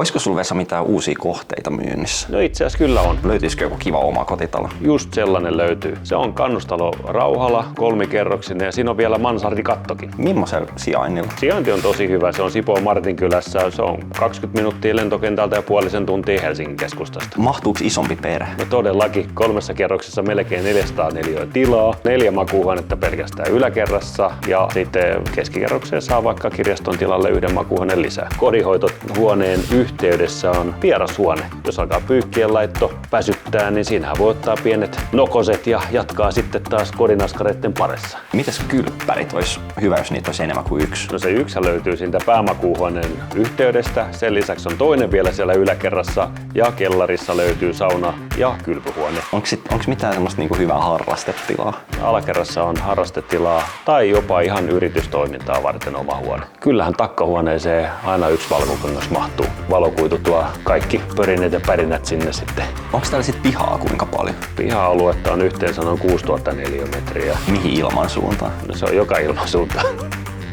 Olisiko sulla Vesa mitään uusia kohteita myynnissä? No itse asiassa kyllä on. Löytyisikö joku kiva oma kotitalo? Just sellainen löytyy. Se on kannustalo Rauhala, 3-kerroksinen ja siinä on vielä mansardikattokin. Millaisella sijainnilla? Sijainti on tosi hyvä. Se on Sipoon Martinkylässä. Se on 20 minuuttia lentokentältä ja puolisen tuntia Helsingin keskustasta. Mahtuuko isompi perhe? No todellakin. 3 kerroksessa melkein 400 neliötä tilaa. 4 makuuhuonetta pelkästään yläkerrassa ja sitten keskikerrokseen saa vaikka kirjaston tilalle 1 makuuhuoneen lisää. Kodinhoitohuoneen yhteydessä on vierashuone. Jos alkaa pyykkien laitto väsyttää, niin siinähän voi ottaa pienet nokoset ja jatkaa sitten taas kodinaskareiden parissa. Mitäs kylppärit? Olisi hyvä, jos niitä olisi enemmän kuin yksi. No se yksi löytyy siitä päämakuuhuoneen yhteydestä. Sen lisäksi on toinen vielä siellä yläkerrassa ja kellarissa löytyy sauna ja kylpyhuone. Onko mitään semmoista niinku hyvää harrastetilaa? Alakerrassa on harrastetilaa tai jopa ihan yritystoimintaa varten oma huone. Kyllähän takkahuoneeseen aina yksi valkokangas mahtuu. Valokuitu tuo kaikki pörineet ja pärinät sinne sitten. Onko täällä sit pihaa kuinka paljon? Piha-aluetta on yhteensä noin 6000 neliömetriä. Mihin ilmansuuntaan? No se on joka ilmansuuntaan.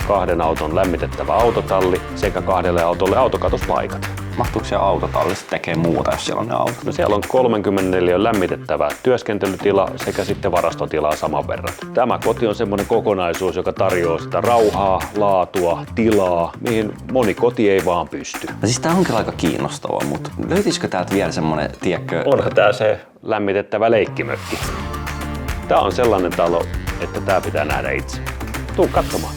2 auton lämmitettävä autotalli sekä 2 autolle autokatospaikat. Mahtuuko siellä autotallista tekee muuta, jos siellä on ne autot? No siellä on 34 lämmitettävä työskentelytila sekä sitten varastotilaa saman verran. Tämä koti on semmoinen kokonaisuus, joka tarjoaa sitä rauhaa, laatua, tilaa, mihin moni koti ei vaan pysty. No siis tää onkin aika kiinnostavaa, mutta löytyisikö täältä vielä semmonen, tiedätkö? Onhan tää se lämmitettävä leikkimökki. Tää on sellainen talo, että tää pitää nähdä itse. Tuu katsomaan.